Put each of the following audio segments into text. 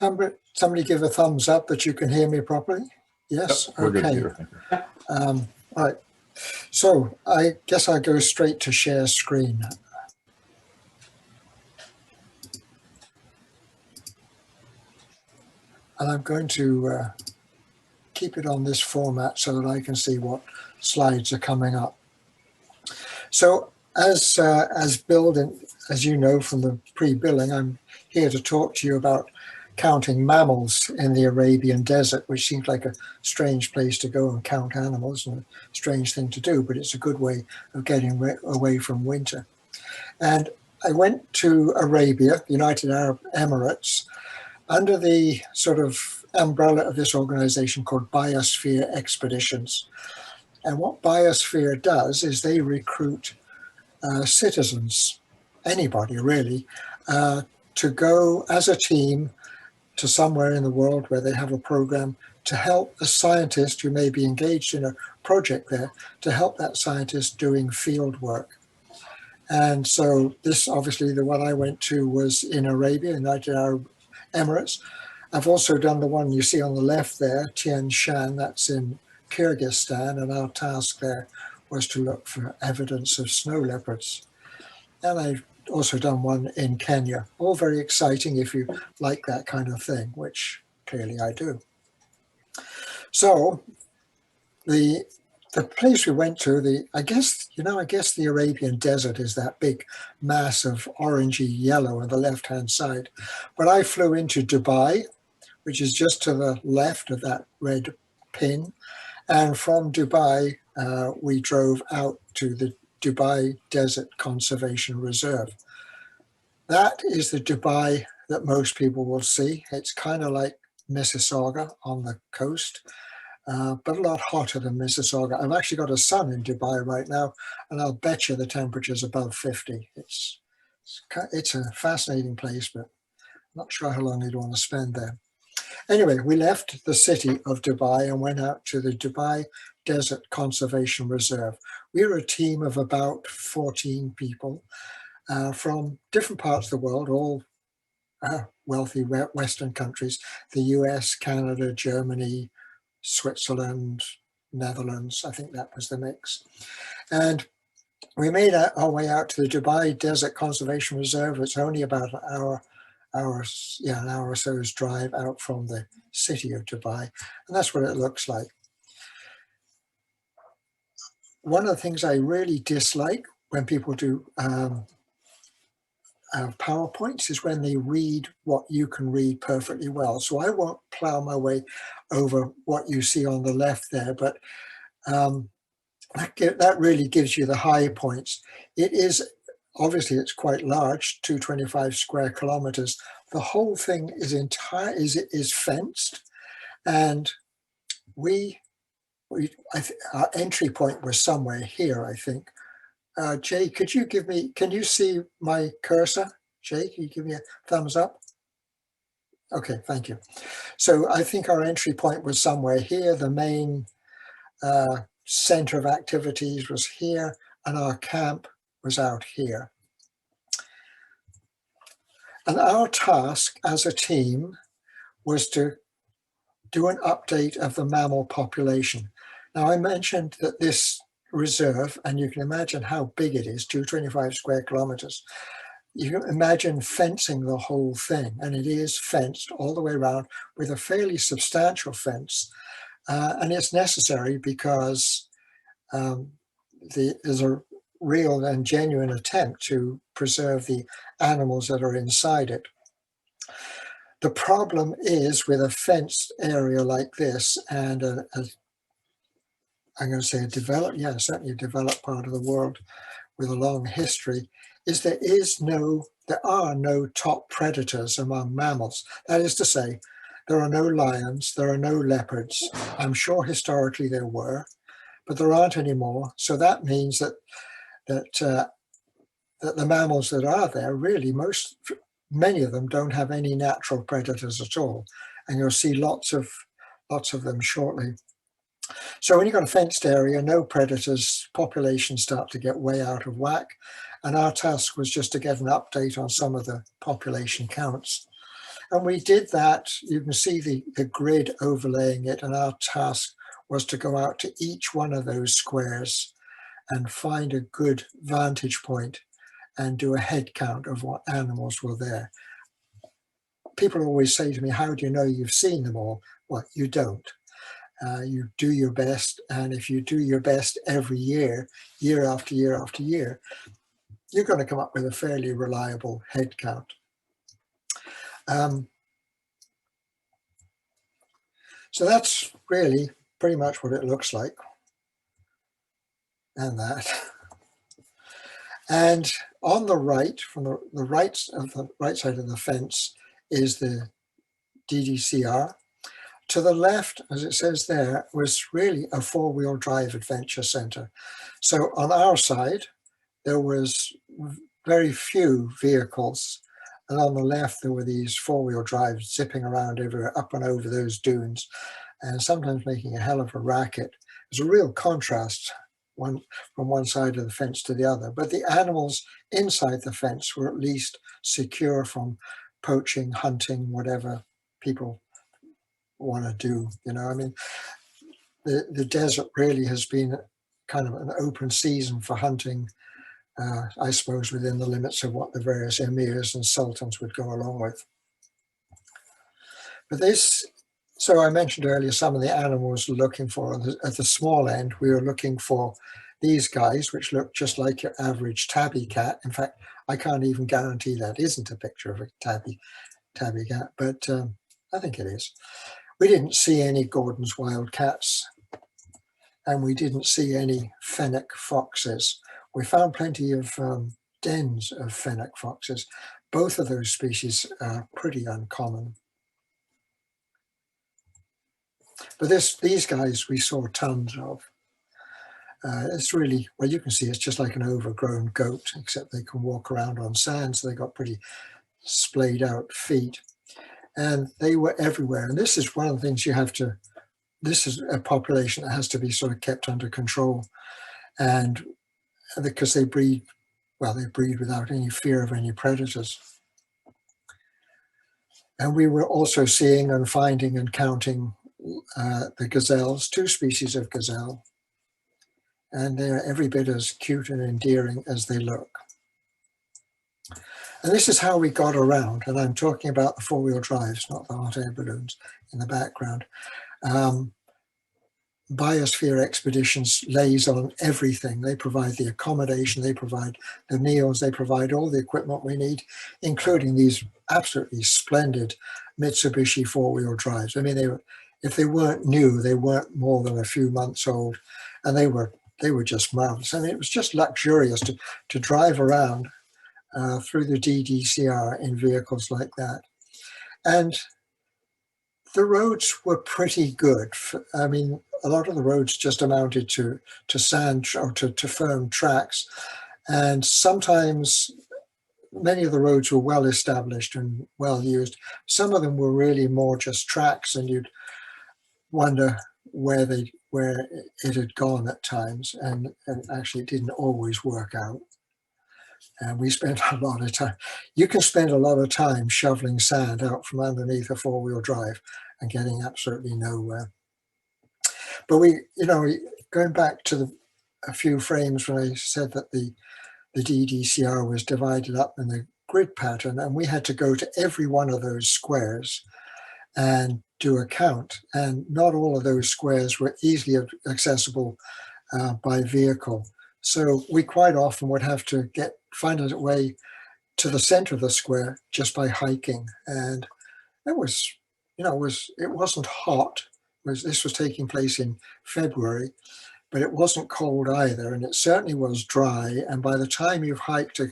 Somebody give a thumbs up that you can hear me properly. Yes. Yep, we're good, Okay. Peter. Thank you. All right. So I guess I'll go straight to share screen. And I'm going to keep it on this format so that I can see what slides are coming up. So as billed, and as you know from the pre-billing, I'm here to talk to you about counting mammals in the Arabian Desert, which seems like a strange place to go and count animals, and a strange thing to do, but it's a good way of getting away from winter. And I went to Arabia, United Arab Emirates, under the sort of umbrella of this organization called Biosphere Expeditions. And what Biosphere does is they recruit citizens, anybody really, to go as a team to somewhere in the world where they have a program to help a scientist who may be engaged in a project there, to help that scientist doing field work. And so this, obviously, the one I went to was in Arabia, United Arab Emirates. I've also done the one you see on the left there, Tian Shan, that's in Kyrgyzstan, and our task there was to look for evidence of snow leopards. And I've also done one in Kenya. All very exciting if you like that kind of thing, which clearly I do. So the place we went to, I guess the Arabian Desert is that big mass of orangey yellow on the left-hand side. But I flew into Dubai, which is just to the left of that red pin. And from Dubai, we drove out to the Dubai Desert Conservation Reserve. That is the Dubai that most people will see. It's kind of like Mississauga on the coast, but a lot hotter than Mississauga. I've actually got a son in Dubai right now, and I'll bet you the temperature's above 50. It's a fascinating place, but I'm not sure how long you'd want to spend there. Anyway, we left the city of Dubai and went out to the Dubai Desert Conservation Reserve. We were a team of about 14 people from different parts of the world, all wealthy Western countries, the US, Canada, Germany, Switzerland, Netherlands. I think that was the mix. And we made our way out to the Dubai Desert Conservation Reserve. It's only about an hour or so's drive out from the city of Dubai. And that's what it looks like. One of the things I really dislike when people do PowerPoints is when they read what you can read perfectly well. So I won't plow my way over what you see on the left there, but that really gives you the high points. It is, obviously it's quite large, 225 square kilometers. The whole thing is fenced, and our entry point was somewhere here, I think. Jay, can you see my cursor? Jay, can you give me a thumbs up? Okay, thank you. So I think our entry point was somewhere here. The main center of activities was here, and our camp was out here. And our task as a team was to do an update of the mammal population. Now, I mentioned that this reserve, and you can imagine how big it is, 225 square kilometers. You can imagine fencing the whole thing, and it is fenced all the way around with a fairly substantial fence. And it's necessary because there's a real and genuine attempt to preserve the animals that are inside it. The problem is with a fenced area like this, and I'm going to say certainly a developed part of the world with a long history, is there are no top predators among mammals. That is to say, there are no lions, there are no leopards. I'm sure historically there were, but there aren't anymore. So that means that the mammals that are there, really, many of them don't have any natural predators at all, and you'll see lots of them shortly. So when you've got a fenced area, no predators, populations start to get way out of whack. And our task was just to get an update on some of the population counts. And we did that. You can see the grid overlaying it, and our task was to go out to each one of those squares and find a good vantage point and do a head count of what animals were there. People always say to me, how do you know you've seen them all? Well, you don't. You do your best, and if you do your best every year, year after year after year, you're going to come up with a fairly reliable head count. So that's really pretty much what it looks like, and that. And on the right, from the right side of the fence, is the DDCR. To the left, as it says there, was really a four-wheel drive adventure center. So on our side, there was very few vehicles. And on the left, there were these four-wheel drives zipping around everywhere, up and over those dunes, and sometimes making a hell of a racket. It was a real contrast from one side of the fence to the other. But the animals inside the fence were at least secure from poaching, hunting, whatever people want to do. You know, I mean, the desert really has been kind of an open season for hunting, I suppose, within the limits of what the various emirs and sultans would go along with. But this, so I mentioned earlier, some of the animals we're looking for. At the small end, we were looking for these guys, which look just like your average tabby cat. In fact, I can't even guarantee that isn't a picture of a tabby cat, but I think it is. We didn't see any Gordon's wild cats, and we didn't see any fennec foxes. We found plenty of dens of fennec foxes. Both of those species are pretty uncommon. But these guys we saw tons of. It's really, well, you can see it's just like an overgrown goat, except they can walk around on sand, so they got pretty splayed out feet. And they were everywhere. And this is one of the things you have to, this is a population that has to be sort of kept under control. And because they breed, well, they breed without any fear of any predators. And we were also seeing and finding and counting the gazelles, two species of gazelle. And they're every bit as cute and endearing as they look. And this is how we got around. And I'm talking about the four-wheel drives, not the hot air balloons in the background. Biosphere Expeditions lays on everything. They provide the accommodation, they provide the meals, they provide all the equipment we need, including these absolutely splendid Mitsubishi four-wheel drives. I mean, if they weren't new, they weren't more than a few months old, and they were just marvelous. I mean, it was just luxurious to drive around through the DDCR in vehicles like that. And the roads were pretty good. I mean, a lot of the roads just amounted to sand or to firm tracks. And sometimes many of the roads were well established and well used. Some of them were really more just tracks, and you'd wonder where it had gone at times, and actually it didn't always work out. And we spent a lot of time. You can spend a lot of time shoveling sand out from underneath a four-wheel drive and getting absolutely nowhere. But going back to a few frames when I said that the DDCR was divided up in the grid pattern, and we had to go to every one of those squares and do a count. And not all of those squares were easily accessible by vehicle. So we quite often would have to find a way to the center of the square just by hiking. And it was, it wasn't hot. This was taking place in February, but it wasn't cold either. And it certainly was dry. And by the time you've hiked a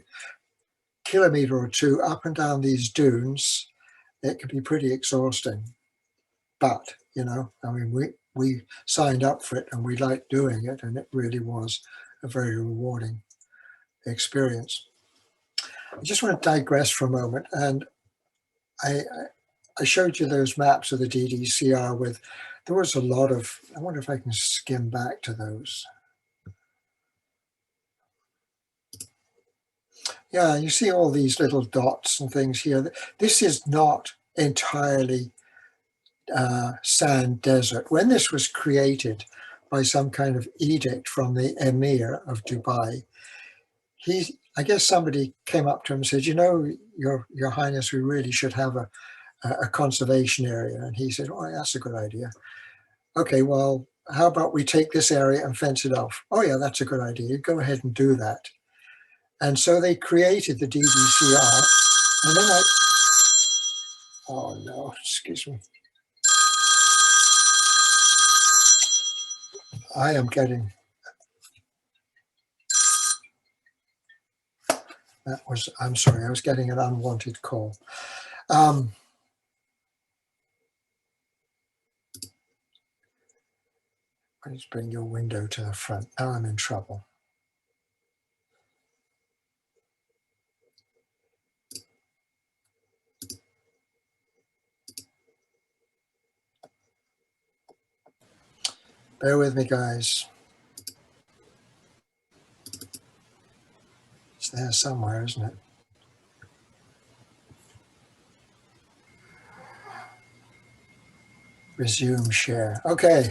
kilometer or two up and down these dunes, it can be pretty exhausting. But, I mean, we signed up for it and we liked doing it, and it really was a very rewarding experience. I just want to digress for a moment, and I showed you those maps of the DDCR there was a lot of, I wonder if I can skim back to those. Yeah, you see all these little dots and things here. This is not entirely sand desert. When this was created by some kind of edict from the Emir of Dubai, I guess somebody came up to him and said, you know, Your Highness, we really should have a conservation area. And he said, oh, that's a good idea. Okay, well, how about we take this area and fence it off? Oh yeah, that's a good idea. Go ahead and do that. And so they created the DDCR. And then oh no, excuse me. I'm sorry, I was getting an unwanted call. Please bring your window to the front. Now I'm in trouble. Bear with me, guys. It's there somewhere, isn't it? Resume share. Okay.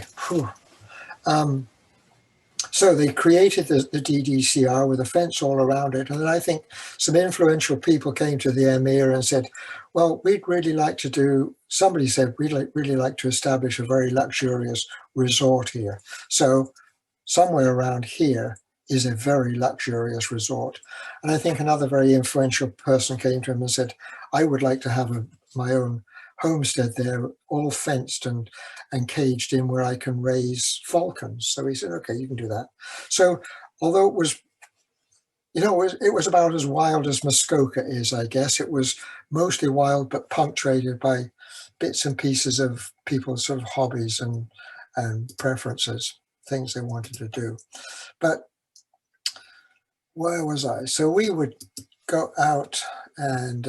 So they created the DDCR with a fence all around it. And then I think some influential people came to the Emir and said, well, we'd really like to do, somebody said, we'd really like to establish a very luxurious resort here. So somewhere around here is a very luxurious resort. And I think another very influential person came to him and said, I would like to have my own homestead there, all fenced and caged in, where I can raise falcons. So he said, okay, you can do that. So although it was, it was about as wild as Muskoka is, I guess. It was mostly wild, but punctuated by bits and pieces of people's sort of hobbies and preferences, things they wanted to do. But where was I? So we would go out and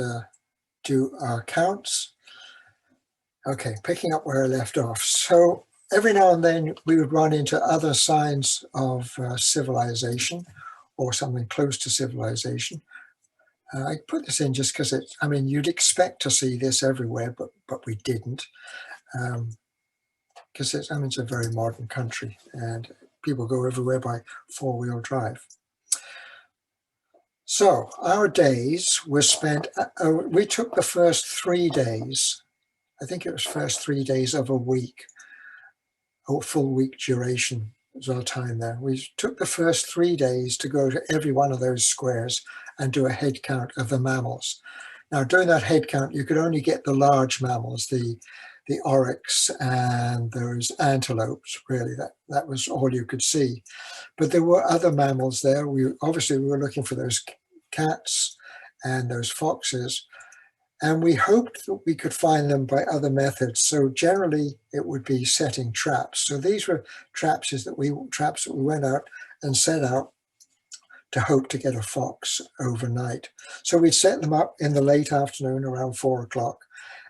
do our counts. Okay, picking up where I left off. So every now and then we would run into other signs of civilization or something close to civilization. I put this in just because you'd expect to see this everywhere, but we didn't. Because it's a very modern country and people go everywhere by four-wheel drive. So our days were spent, we took the first 3 days, I think it was first 3 days of a week, a full week duration was our time there. We took the first 3 days to go to every one of those squares and do a head count of the mammals. Now, during that head count, you could only get the large mammals, the oryx and those antelopes, really. That was all you could see. But there were other mammals there. We were looking for those cats and those foxes, and we hoped that we could find them by other methods. So generally it would be setting traps. So these were traps that we went out and set out to hope to get a fox overnight. So we'd set them up in the late afternoon around 4 o'clock,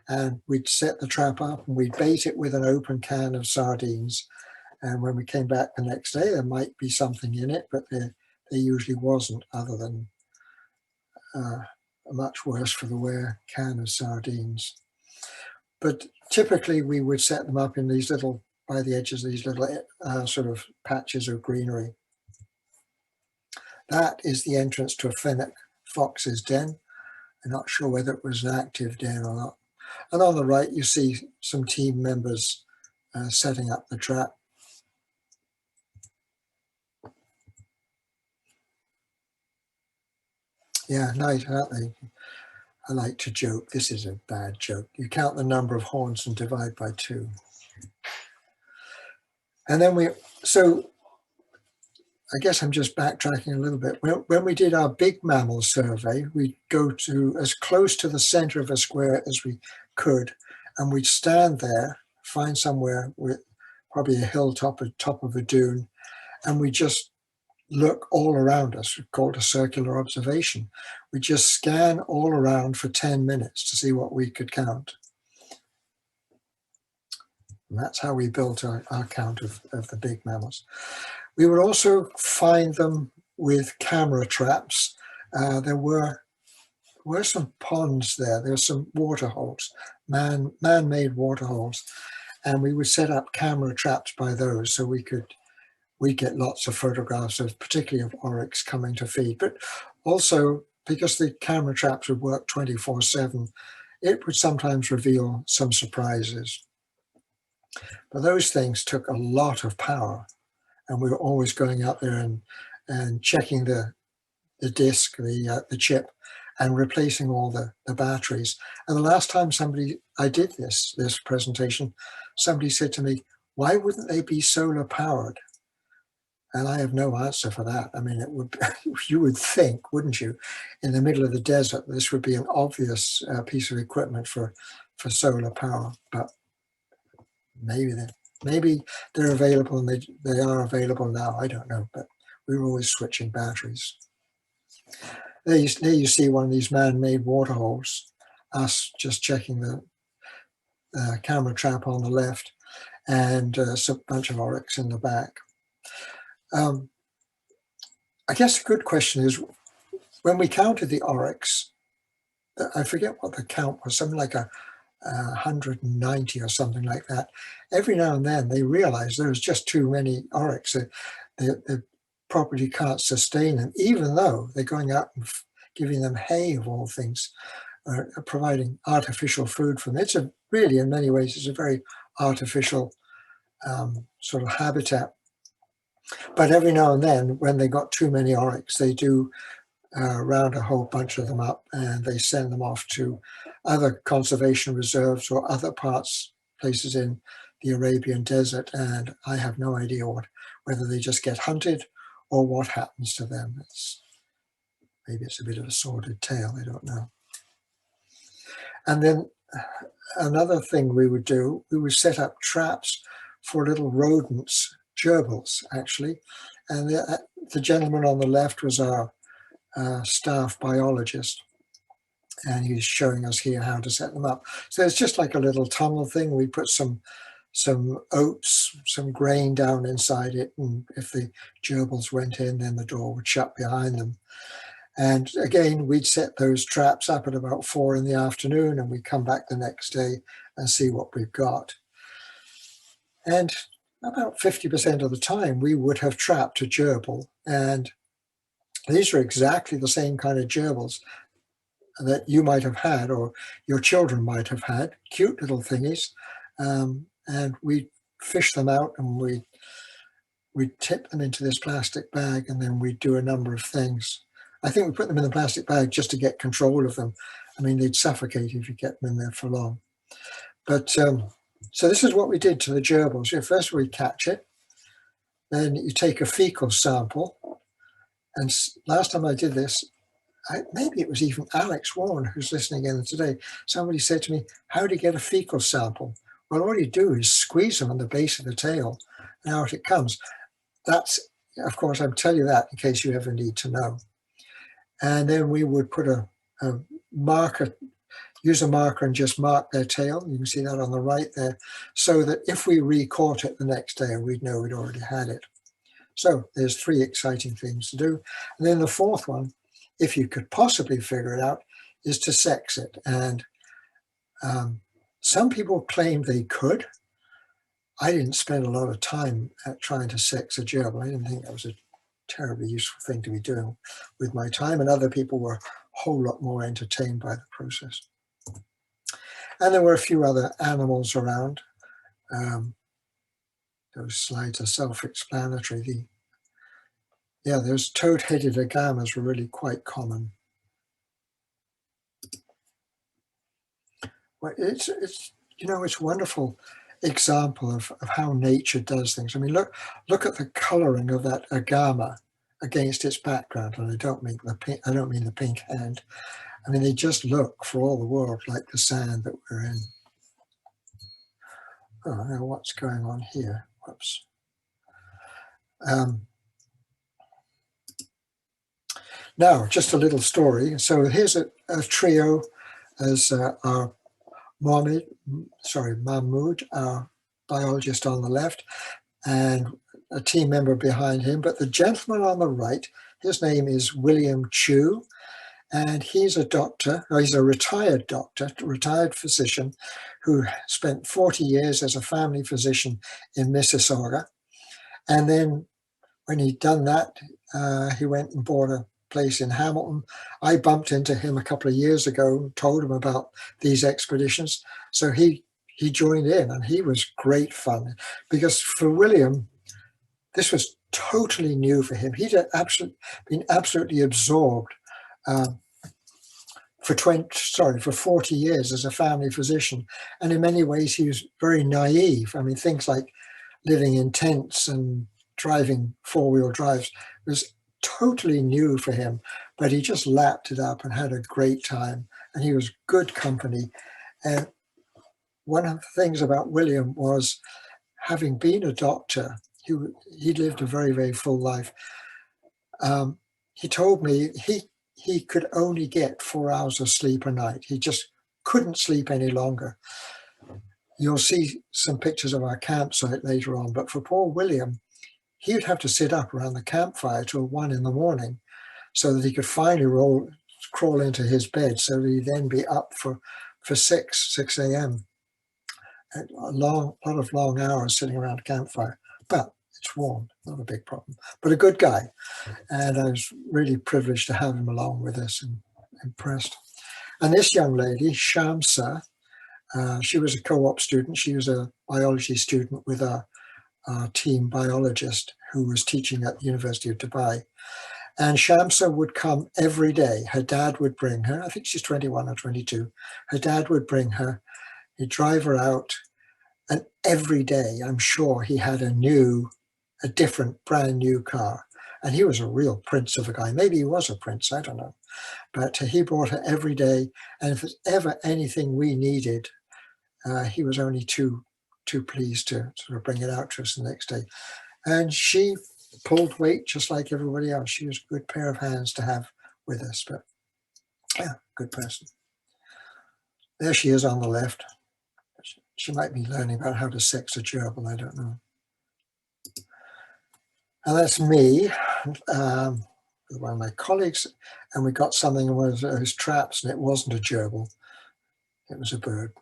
and we'd set the trap up and we'd bait it with an open can of sardines. And when we came back the next day, there might be something in it, but there usually wasn't, other than much worse for the wear can of sardines. But typically we would set them up in these little, by the edges of these little sort of patches of greenery. That is the entrance to a fennec fox's den. I'm not sure whether it was an active den or not. And on the right, you see some team members setting up the trap. Yeah, nice, aren't they? I like to joke. This is a bad joke. You count the number of horns and divide by 2. And then so I guess I'm just backtracking a little bit. When we did our big mammal survey, we'd go to as close to the center of a square as we could, and we'd stand there, find somewhere with probably a hilltop or top of a dune, and we just look all around us, called a circular observation. We just scan all around for 10 minutes to see what we could count. And that's how we built our count of the big mammals. We would also find them with camera traps. There were some ponds there. There were some water holes. man-made waterholes, and we would set up camera traps by those, so we get lots of photographs of, particularly of oryx coming to feed. But also, because the camera traps would work 24/7, it would sometimes reveal some surprises. But those things took a lot of power, and we were always going out there and checking the disk, the chip, and replacing all the batteries. And the last time I did this presentation, somebody said to me, "Why wouldn't they be solar powered?" And I have no answer for that. I mean, it would, you would think, wouldn't you, in the middle of the desert, this would be an obvious piece of equipment for solar power. But maybe they're available, and they are available now. I don't know, but we were always switching batteries. There you see one of these man-made waterholes, us just checking the camera trap on the left, and a bunch of oryx in the back. I guess a good question is, when we counted the oryx, I forget what the count was, something like 190 or something like that. Every now and then they realized there was just too many oryx. The property can't sustain them, even though they're going out and giving them hay, of all things, providing artificial food for them. It's really, in many ways, it's a very artificial sort of habitat. But every now and then, when they got too many oryx, they do round a whole bunch of them up, and they send them off to other conservation reserves or other places in the Arabian Desert. And I have no idea whether they just get hunted or what happens to them. Maybe it's a bit of a sordid tale, I don't know. And then another thing we would do, we would set up traps for little rodents, gerbils actually. And the gentleman on the left was our staff biologist, and he's showing us here how to set them up. So it's just like a little tunnel thing. We put some oats, some grain down inside it, and if the gerbils went in, then the door would shut behind them. And again, we'd set those traps up at about 4 in the afternoon, and we'd come back the next day and see what we've got. And about 50% of the time, we would have trapped a gerbil, and these are exactly the same kind of gerbils that you might have had, or your children might have had, cute little thingies. And we fish them out, and we'd tip them into this plastic bag, and then we'd do a number of things. I think we put them in the plastic bag just to get control of them. I mean, they'd suffocate if you get them in there for long. But so this is what we did to the gerbils. First we catch it, then you take a fecal sample. And last time I did this, maybe it was even Alex Warren who's listening in today. Somebody said to me, "How do you get a fecal sample?" Well, all you do is squeeze them on the base of the tail, and out it comes. That's, of course, I'm telling you that in case you ever need to know. And then we would put a marker, use a marker and just mark their tail. You can see that on the right there, so that if we re-caught it the next day, we'd know we'd already had it. So there's 3 exciting things to do. And then the fourth one, if you could possibly figure it out, is to sex it. And some people claim they could. I didn't spend a lot of time at trying to sex a gerbil. I didn't think that was a terribly useful thing to be doing with my time, and other people were a whole lot more entertained by the process. And there were a few other animals around. Those slides are self-explanatory. Those toad-headed agamas were really quite common. Well, it's a wonderful example of how nature does things. I mean, look at the coloring of that agama against its background, and I don't mean the pink hand. I mean, they just look for all the world like the sand that we're in. Oh, now what's going on here? Whoops. Now, just a little story. So here's a trio as our Mahmoud, our biologist on the left, and a team member behind him. But the gentleman on the right, his name is William Chu, And he's a doctor, or he's a retired doctor, retired physician, who spent 40 years as a family physician in Mississauga. And then when he'd done that, he went and bought a place in Hamilton. I bumped into him a couple of years ago and told him about these expeditions. So he joined in, and he was great fun, because for William, this was totally new for him. He'd been absolutely absorbed for 40 years as a family physician. And in many ways, he was very naive. I mean, things like living in tents and driving four-wheel drives was totally new for him, but he just lapped it up and had a great time, and he was good company. And one of the things about William was, having been a doctor, he lived a very, very full life. He told me he could only get 4 hours of sleep a night. He just couldn't sleep any longer. You'll see some pictures of our campsite later on, but for poor William, he would have to sit up around the campfire till 1 in the morning so that he could finally crawl into his bed, so that he'd then be up for 6 a.m. A lot of long hours sitting around a campfire, but it's warm, not a big problem. But a good guy, and I was really privileged to have him along with us, and impressed. And this young lady, Shamsa, she was a co-op student. She was a biology student with our team biologist who was teaching at the University of Dubai. And Shamsa would come every day. Her dad would bring her. I think she's 21 or 22. Her dad would bring her. He'd drive her out. And every day, I'm sure he had a different, brand new car. And he was a real prince of a guy. Maybe he was a prince, I don't know. But he brought her every day. And if there's ever anything we needed, he was only too pleased to sort of bring it out to us the next day. And she pulled weight just like everybody else. She was a good pair of hands to have with us, but yeah, good person. There she is on the left. She might be learning about how to sex a gerbil, I don't know. And that's me with one of my colleagues, and we got something in one of those traps, and it wasn't a gerbil, it was a bird,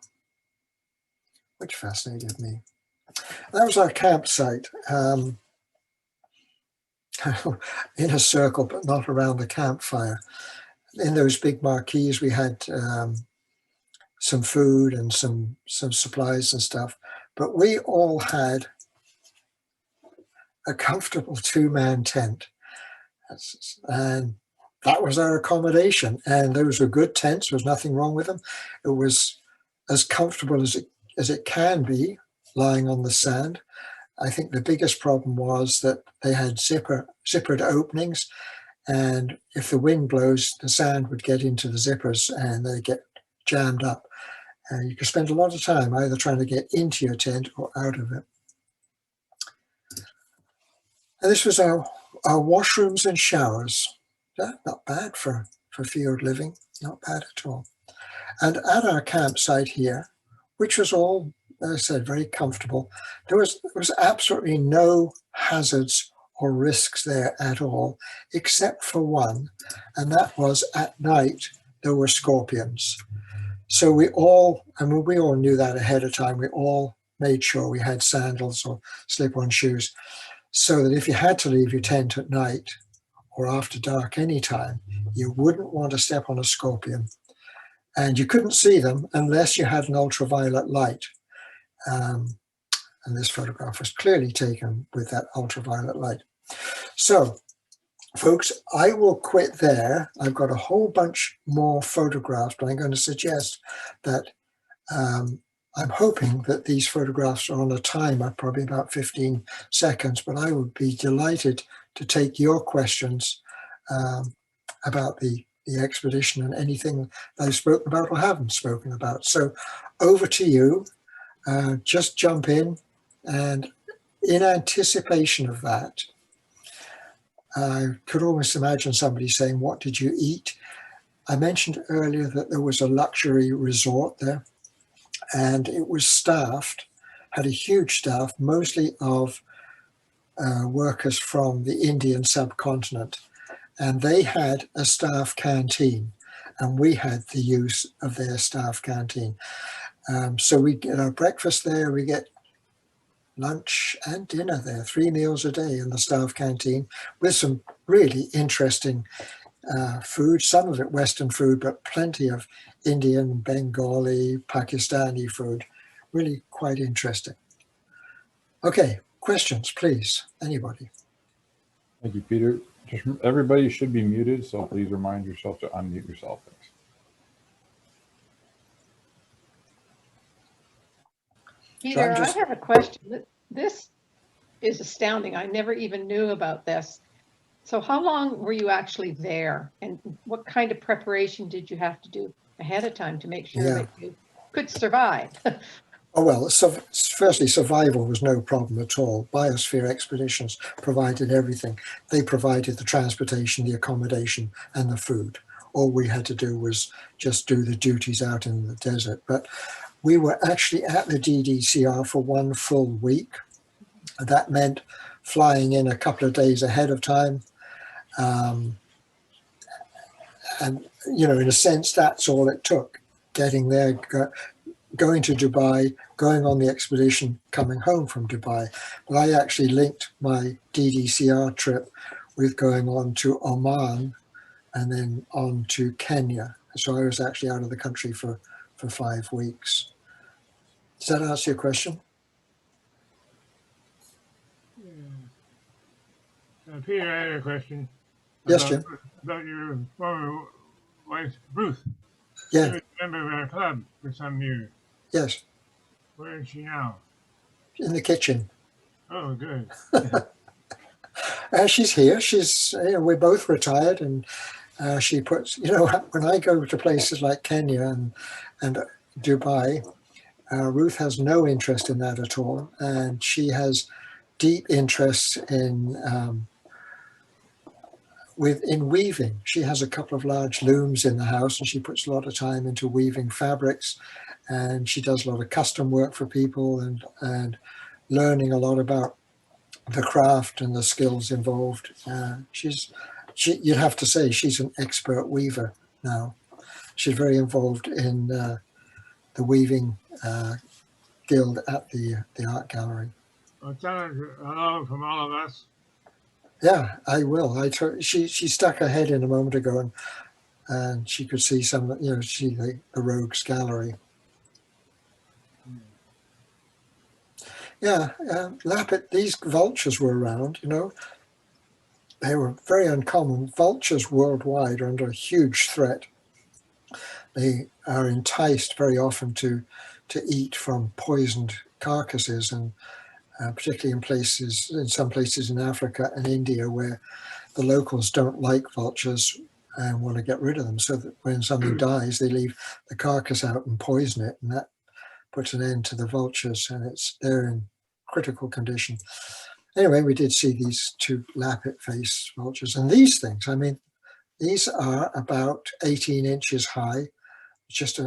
which fascinated me. That was our campsite, in a circle, but not around the campfire. In those big marquees, we had some food and some supplies and stuff, but we all had a comfortable 2-man tent, and that was our accommodation. And those were good tents. There was nothing wrong with them. It was as comfortable as it can be, lying on the sand. I think the biggest problem was that they had zippered openings, and if the wind blows, the sand would get into the zippers and they get jammed up. And you could spend a lot of time either trying to get into your tent or out of it. And this was our washrooms and showers. Yeah, not bad for field living, not bad at all. And at our campsite here, which was all, as I said, very comfortable, there was absolutely no hazards or risks there at all, except for one, and that was at night there were scorpions. So we all knew that ahead of time. We all made sure we had sandals or slip-on shoes, so that if you had to leave your tent at night or after dark anytime, you wouldn't want to step on a scorpion. And you couldn't see them unless you had an ultraviolet light. And this photograph was clearly taken with that ultraviolet light. So, folks, I will quit there. I've got a whole bunch more photographs, but I'm going to suggest that I'm hoping that these photographs are on a timer, probably about 15 seconds, but I would be delighted to take your questions about the expedition and anything that I've spoken about or haven't spoken about. So over to you. Just jump in, and in anticipation of that, I could almost imagine somebody saying, "What did you eat?" I mentioned earlier that there was a luxury resort there, and it was staffed, had a huge staff, mostly of workers from the Indian subcontinent, and they had a staff canteen. and we had the use of their staff canteen. So we get our breakfast there, we get lunch and dinner there, 3 meals a day in the staff canteen with some really interesting food, some of it Western food, but plenty of Indian, Bengali, Pakistani food. Really quite interesting. Okay, questions, please. Anybody? Thank you, Peter. Just everybody should be muted, so please remind yourself to unmute yourself. Thanks. Peter, I have a question. This is astounding. I never even knew about this. So how long were you actually there, and what kind of preparation did you have to do ahead of time to make sure that you could survive? Oh, well, so firstly, survival was no problem at all. Biosphere Expeditions provided everything. They provided the transportation, the accommodation, and the food. All we had to do was just do the duties out in the desert. But we were actually at the DDCR for 1 full week. That meant flying in a couple of days ahead of time. And, you know, in a sense, that's all it took. Getting there, going to Dubai, going on the expedition, coming home from Dubai. But I actually linked my DDCR trip with going on to Oman and then on to Kenya. So I was actually out of the country for 5 weeks. Does that answer your question? Peter, I had a question. Yes, Jim. About your former wife, Ruth. Yeah. She was a member of our club for some years. Yes. Where is she now? In the kitchen. Oh, good. She's here. She's, you know, we're both retired, and she puts, you know, when I go to places like Kenya and Dubai, Ruth has no interest in that at all, and she has deep interest in weaving. She has a couple of large looms in the house, and she puts a lot of time into weaving fabrics, and she does a lot of custom work for people and learning a lot about the craft and the skills involved. You'd have to say she's an expert weaver now. She's very involved in the weaving guild at the art gallery. Well, tell her hello from all of us. Yeah, I will. She stuck her head in a moment ago, and she could see some, you know, see the rogues gallery. Yeah, Lappet, these vultures were around, you know. They were very uncommon. Vultures worldwide are under a huge threat. They are enticed very often to eat from poisoned carcasses, and particularly in some places in Africa and India where the locals don't like vultures and want to get rid of them. So that when something dies, they leave the carcass out and poison it, and that puts an end to the vultures, and they're in critical condition. Anyway, we did see these 2 lappet face vultures, and these things, I mean, these are about 18 inches high. It's just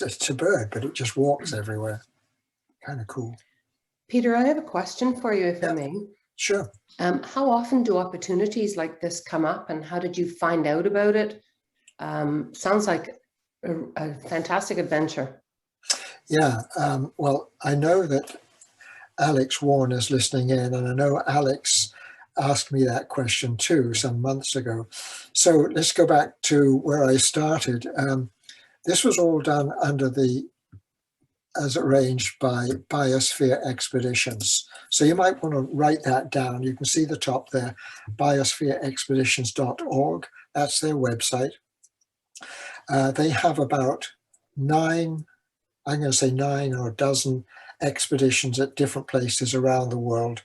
it's a bird, but it just walks everywhere. Kind of cool. Peter, I have a question for you, if I may. Sure. How often do opportunities like this come up, and how did you find out about it? Sounds like a fantastic adventure. Yeah. Well, I know that Alex Warren is listening in, and I know Alex asked me that question too some months ago. So let's go back to where I started. This was all done as arranged by Biosphere Expeditions. So you might want to write that down. You can see the top there, biosphereexpeditions.org. That's their website. They have about 9 or a dozen expeditions at different places around the world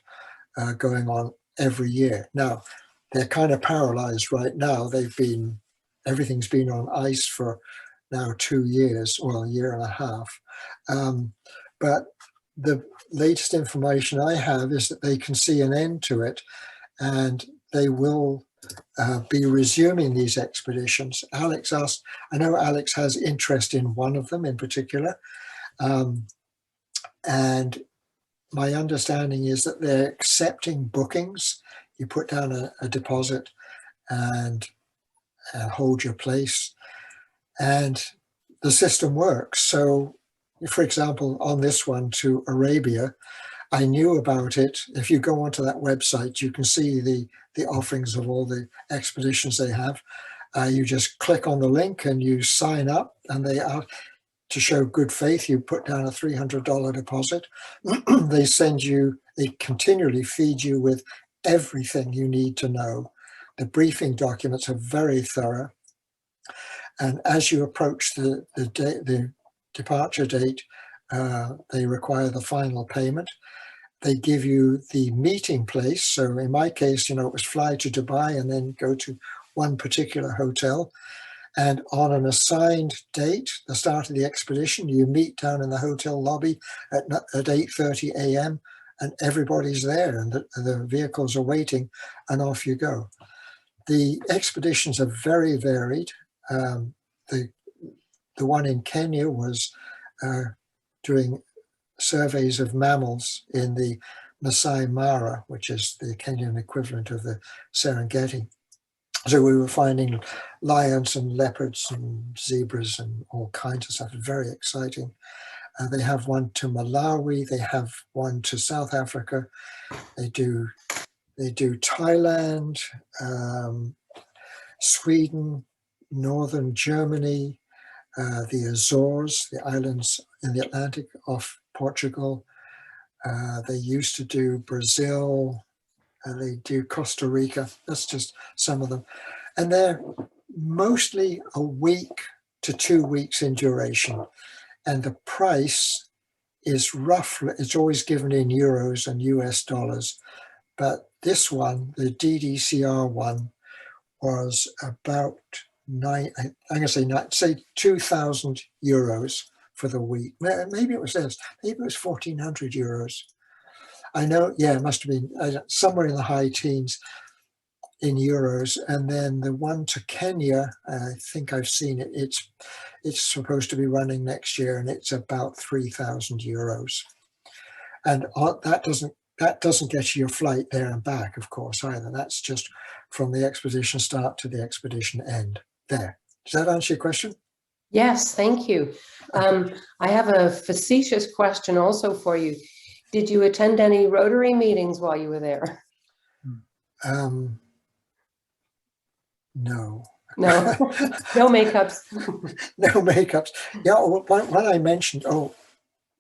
going on every year. Now, they're kind of paralyzed right now. Everything's been on ice for now 2 years, well, a year and a half. But the latest information I have is that they can see an end to it, and they will be resuming these expeditions. Alex asked, I know Alex has interest in one of them in particular. And my understanding is that they're accepting bookings. You put down a deposit, and hold your place, and the system works. So, for example, on this one to Arabia, I knew about it. If you go onto that website, you can see the offerings of all the expeditions they have. You just click on the link and you sign up, and they are, to show good faith, you put down a $300 deposit. They continually feed you with everything you need to know. The briefing documents are very thorough. And as you approach the departure date, they require the final payment. They give you the meeting place. So in my case, it was fly to Dubai and then go to one particular hotel. And on an assigned date, the start of the expedition, you meet down in the hotel lobby at 8:30 a.m. and everybody's there, and the vehicles are waiting, and off you go. The expeditions are very varied. The one in Kenya was doing surveys of mammals in the Masai Mara, which is the Kenyan equivalent of the Serengeti. So we were finding lions and leopards and zebras and all kinds of stuff. Very exciting. They have one to Malawi. They have one to South Africa. They do Thailand, Sweden, northern Germany, the Azores, the islands in the Atlantic off Portugal. They used to do Brazil. They do Costa Rica. That's just some of them. And they're mostly a week to 2 weeks in duration. And the price is roughly, it's always given in euros and US dollars. But this one, the DDCR one, was about say 2,000 euros for the week. Maybe it was this. Maybe it was 1,400 euros. I know, yeah, it must have been somewhere in the high teens in euros. And then the one to Kenya, I think I've seen it. It's supposed to be running next year, and it's about 3,000 euros. And that doesn't get you your flight there and back, of course, either. That's just from the expedition start to the expedition end. There. Does that answer your question? Yes, thank you. I have a facetious question also for you. Did you attend any Rotary meetings while you were there? No. No, no makeups. No makeups. Yeah, one I mentioned,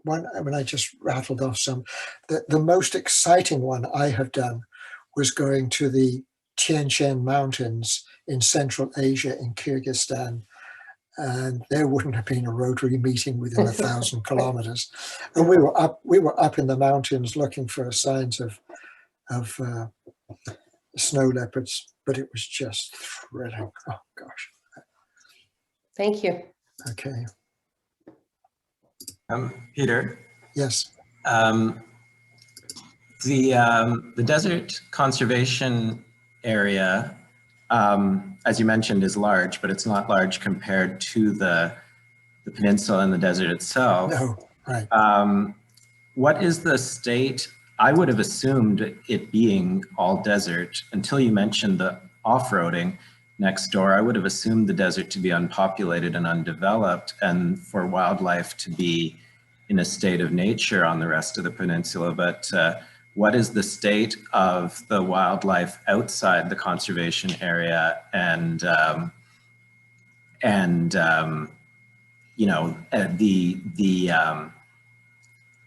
when I just rattled off some, the most exciting one I have done was going to the Tian Shan Mountains in Central Asia in Kyrgyzstan. And there wouldn't have been a Rotary meeting within 1,000 kilometers. And we were up in the mountains looking for signs of snow leopards, but it was just thrilling. Oh gosh. Thank you. Okay. Peter. Yes. The desert conservation area, as you mentioned, is large, but it's not large compared to the peninsula and the desert itself. No, right. What is the state? I would have assumed it being all desert until you mentioned the off-roading next door. I would have assumed the desert to be unpopulated and undeveloped, and for wildlife to be in a state of nature on the rest of the peninsula. But what is the state of the wildlife outside the conservation area, and the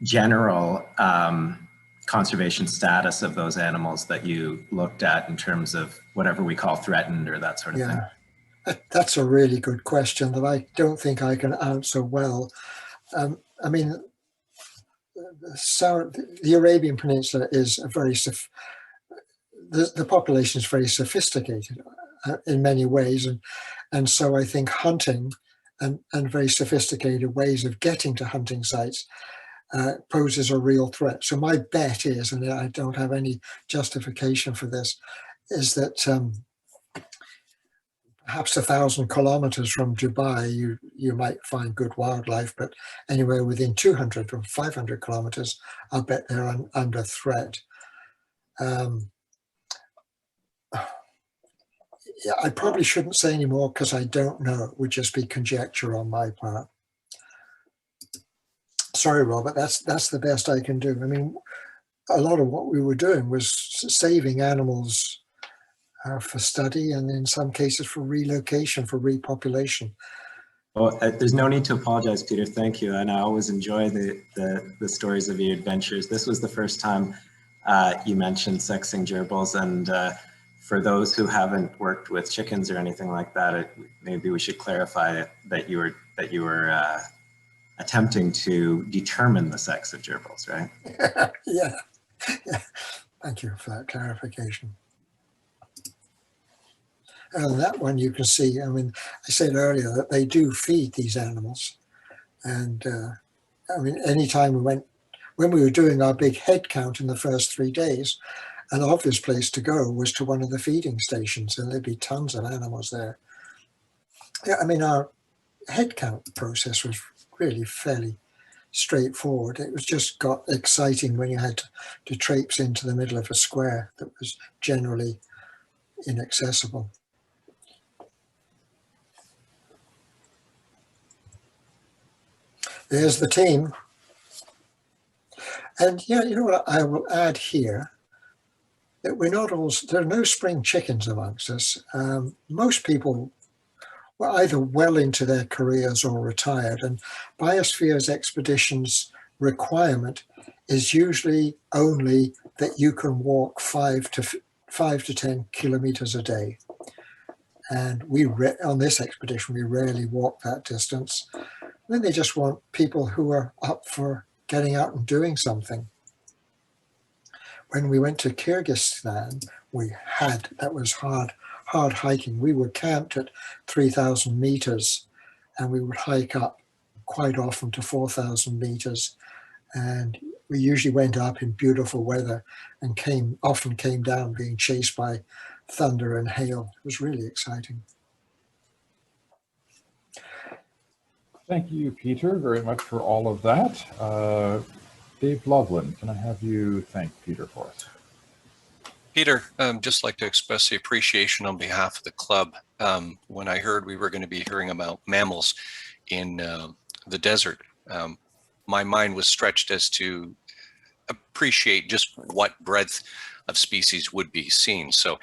general conservation status of those animals that you looked at in terms of whatever we call threatened or that sort of thing? That's a really good question that I don't think I can answer well. I mean, the Arabian Peninsula is the population is very sophisticated in many ways, and so I think hunting and very sophisticated ways of getting to hunting sites poses a real threat. So my bet is, and I don't have any justification for this, is that perhaps 1,000 kilometers from Dubai, you might find good wildlife, but anywhere within 200 or 500 kilometers, I'll bet they're under threat. Yeah, I probably shouldn't say any more because I don't know. It would just be conjecture on my part. Sorry, Robert, that's the best I can do. I mean, a lot of what we were doing was saving animals for study, and in some cases for relocation, for repopulation. Well, there's no need to apologize, Peter. Thank you. And I always enjoy the stories of your adventures. This was the first time you mentioned sexing gerbils, and for those who haven't worked with chickens or anything like that, maybe we should clarify that you were attempting to determine the sex of gerbils, right? Yeah. Thank you for that clarification. And that one you can see, I mean, I said earlier that they do feed these animals. And I mean, anytime when we were doing our big head count in the first 3 days, an obvious place to go was to one of the feeding stations, and there'd be tons of animals there. Yeah, I mean, our head count process was really fairly straightforward. It was just got exciting when you had to traipse into the middle of a square that was generally inaccessible. There's the team. And yeah, you know what I will add here, that we're not all, there are no spring chickens amongst us. Most people were either well into their careers or retired, and Biosphere's expeditions requirement is usually only that you can walk 5 to 10 kilometers a day. And on this expedition, we rarely walk that distance. Then they just want people who are up for getting out and doing something. When we went to Kyrgyzstan, that was hard hiking. We were camped at 3,000 meters, and we would hike up quite often to 4,000 meters. And we usually went up in beautiful weather and often came down being chased by thunder and hail. It was really exciting. Thank you, Peter, very much for all of that. Dave Loveland, can I have you thank Peter for us? Peter, just like to express the appreciation on behalf of the club. When I heard we were going to be hearing about mammals in the desert, my mind was stretched as to appreciate just what breadth of species would be seen. So